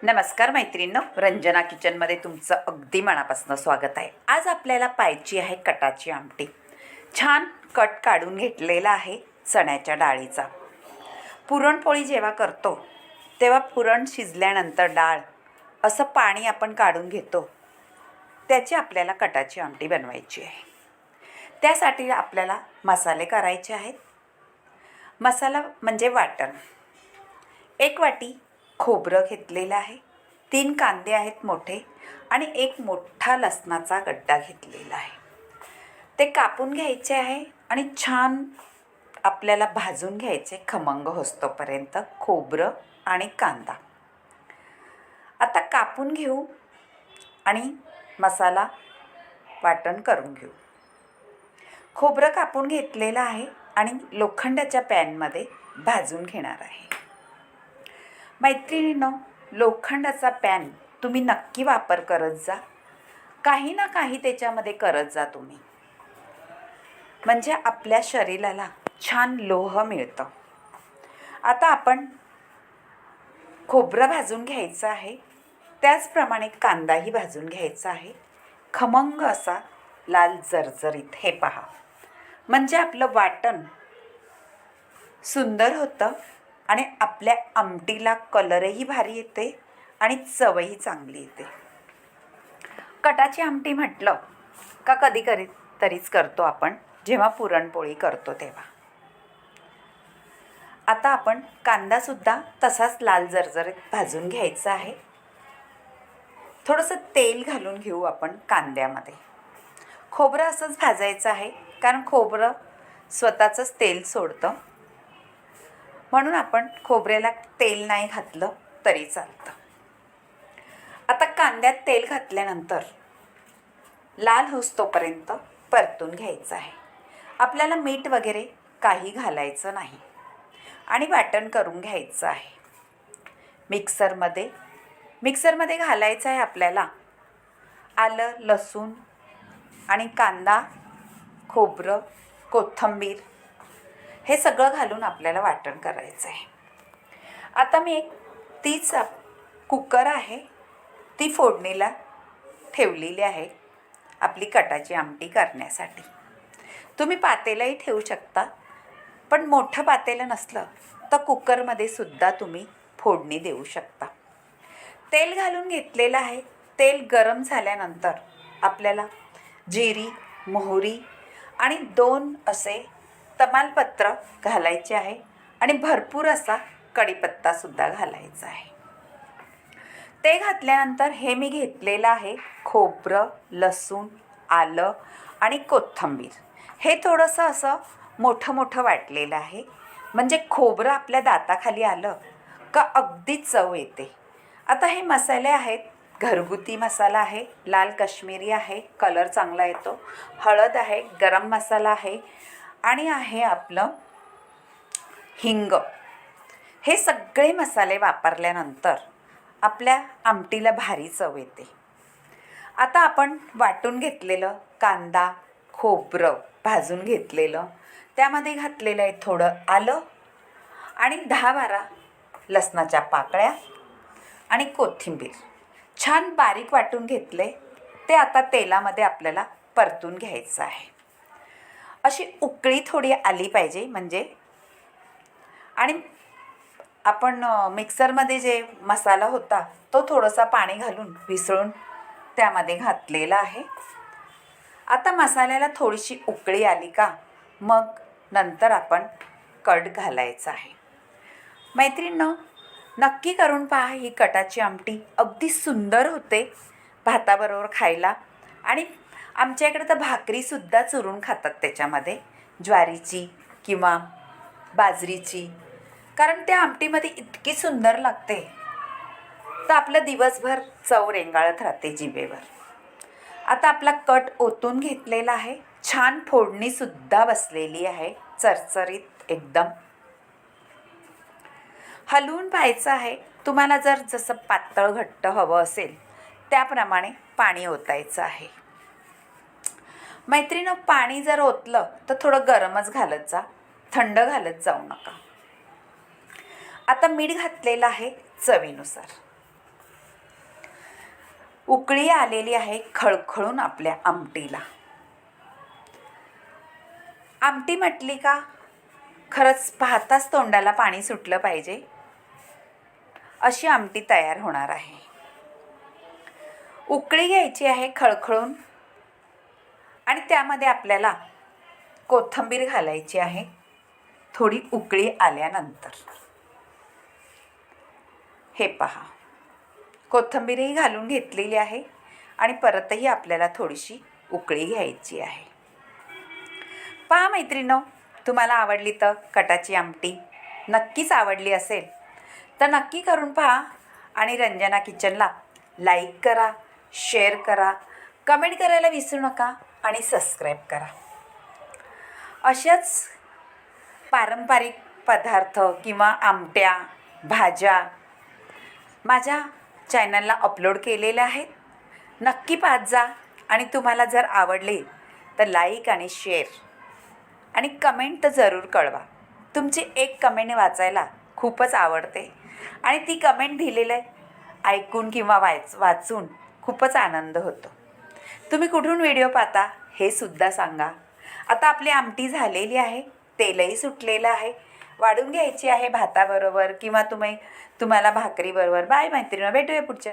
नमस्कार मैत्रिणींनो, रंजना किचनमध्ये तुमचं अगदी मनापासून स्वागत आहे। आज आपल्याला पाहायची आहे कटाची आमटी। छान कट काढून घेतलेला आहे चण्याच्या डाळीचा। पुरणपोळी जेव्हा करतो तेव्हा पुरण शिजल्यानंतर डाळ असं पाणी आपण काढून घेतो, त्याची आपल्याला कटाची आमटी बनवायची आहे। त्यासाठी आपल्याला मसाले करायचे आहेत। मसाला म्हणजे वाटण। 1 वाटी खोबरं घेतलेलं आहे, 3 कांदे आहेत मोठे आणि 1 मोठा लसणाचा गड्डा घेतलेला आहे। ते कापून घ्यायचे आहे आणि छान आपल्याला भाजून घ्यायचे खमंग होस्तोपर्यंत खोबरं आणि कांदा। आता कापून घेऊ आणि मसाला वाटण करून घेऊ। खोबरं कापून घेतलेलं आहे आणि लोखंडाच्या पॅनमध्ये भाजून घेणार आहे। मैत्रिणींनो, लोखंडाचा पॅन तुम्ही नक्की वापर करत जा। काही ना काही त्याच्यामध्ये करत जा तुम्ही, म्हणजे आपल्या शरीराला छान लोह मिळतं। आता आपण खोबरं भाजून घ्यायचं आहे, त्याचप्रमाणे कांदाही भाजून घ्यायचा आहे, खमंग असा लाल जरजरीत। हे पहा, म्हणजे आपलं वाटण सुंदर होतं आणि आपल्या आमटीला कलरही भारी येते आणि चवही चांगली येते। कटाची आमटी म्हटलं का कधी तरीच करतो आपण, जेव्हा पुरणपोळी करतो तेव्हा। आता आपण कांदासुद्धा तसाच लाल जरजरीत भाजून घ्यायचा आहे। थोडंसं तेल घालून घेऊ आपण कांद्यामध्ये। खोबरं असंच भाजायचं आहे, कारण खोबरं स्वतःचंच तेल सोडतं, म्हणून आपण खोबऱ्याला तेल नाही घातलं तरी चालतं। आता कांद्यात तेल घातल्यानंतर लाल होईस्तोपर्यंत परतून घ्यायचं आहे। आपल्याला मीठ वगैरे काही घालायचं नाही आणि वाटण करून घ्यायचं आहे। मिक्सरमध्ये घालायचं आहे आपल्याला आलं, लसूण आणि कांदा, खोबरं, कोथिंबीर हे सगळं घालून आपल्याला वाटण करायचं आहे। आता मी तीच कुकर आहे, ती फोडणीला ठेवलेली आहे आपली कटाची आमटी करण्यासाठी। तुम्ही पातेलंही ठेवू शकता, पण मोठं पातेलं नसलं तर कुकरमध्ये सुद्धा तुम्ही फोडणी देऊ शकता। तेल घालून घेतलेलं आहे। तेल गरम झाल्यानंतर आपल्याला जिरी, मोहरी आणि 2 असे तमालपत्र घालायचे आहे आणि भरपूर असा कढीपत्तासुद्धा घालायचा आहे। ते घातल्यानंतर हे मी घेतलेलं आहे खोबरं, लसूण, आलं आणि कोथिंबीर। हे थोडंसं असं मोठं मोठं वाटलेलं आहे, म्हणजे खोबरं आपल्या दाताखाली आलं का अगदी चव येते। आता हे मसाले आहेत, घरगुती मसाला आहे, लाल काश्मीरी आहे, कलर चांगला येतो, हळद आहे, गरम मसाला आहे आणि आहे आपलं हिंग। हे सगळे मसाले वापरल्यानंतर आपल्या आमटीला भारी चव येते। आता आपण वाटून घेतलेलं कांदा, खोबरं भाजून घेतलेलं, त्यामध्ये घातलेलं आहे थोडं आलं आणि 10-12 लसणाच्या पाकळ्या आणि कोथिंबीर। छान बारीक वाटून घेतले, ते आता तेलामध्ये आपल्याला परतून घ्यायचं आहे। अशी उकळी थोडी आली पाहिजे म्हणजे, आणि आपण मिक्सरमध्ये जे मसाला होता तो थोडासा पाणी घालून मिसळून त्यामध्ये घातलेला आहे। आता मसाल्याला थोडीशी उकळी आली का मग नंतर आपण कढ घालायचं आहे। मैत्रिणींनो, नक्की करून पहा, ही कटाची आमटी अगदी सुंदर होते भाताबरोबर खायला। आणि आमच्या इकडे तर भाकरीसुद्धा चुरून खातात त्याच्यामध्ये, ज्वारीची किंवा बाजरीची, कारण त्या आमटीमध्ये इतकी सुंदर लागते तर आपलं दिवसभर चव रेंगाळत राहते जिभेवर। आता आपला कट ओतून घेतलेला आहे, छान फोडणीसुद्धा बसलेली आहे चरचरीत एकदम। हलवून पाहायचं आहे, तुम्हाला जर जसं पातळ घट्ट हवं असेल त्याप्रमाणे पाणी ओतायचं आहे। मैत्रिणींनो, पाणी जर ओतलं तर थोडं गरमच घालत जा, थंड घालत जाऊ नका। आता मीठ घातलेलं आहे चवीनुसार। उकळी आलेली आहे खळखळून आपल्या आमटीला. आमटी म्हटली का खरंच पाहताच तोंडाला पाणी सुटलं पाहिजे अशी आमटी तयार होणार आहे. उकळी घ्यायची आहे खळखळून आणि त्यामध्ये आपल्याला कोथिंबीर घालायची आहे थोडी उकळी आल्यानंतर. हे पहा, कोथिंबीरही घालून घेतलेली आहे आणि परतही आपल्याला थोडीशी उकळी घ्यायची आहे. पहा मैत्रिणो, तुम्हाला आवडली तर कटाची आमटी नक्कीच आवडली असेल तर नक्की करून पहा आणि रंजना किचनला लाईक करा, शेअर करा, कमेंट करायला विसरू नका आणि सबस्क्राईब करा. अशाच पारंपरिक पदार्थ किंवा आमट्या, भाज्या माझ्या चॅनलला अपलोड केलेल्या आहेत. नक्की पाहत जा आणि तुम्हाला जर आवडले तर लाईक आणि शेअर आणि कमेंट तर जरूर कळवा. तुमची एक कमेंट वाचायला खूपच आवडते आणि ती कमेंट दिलेलं ऐकून किंवा वाचून खूपच आनंद होतो. तुम्ही कुठून व्हिडिओ पाहता हे सुद्धा सांगा. आता आपली आमटी झालेली आहे, तेलही सुटलेलं आहे. वाढून घ्यायची आहे भाताबरोबर किंवा तुम्हाला भाकरीबरोबर. बाय मैत्रिणी, भेटूया पुढच्या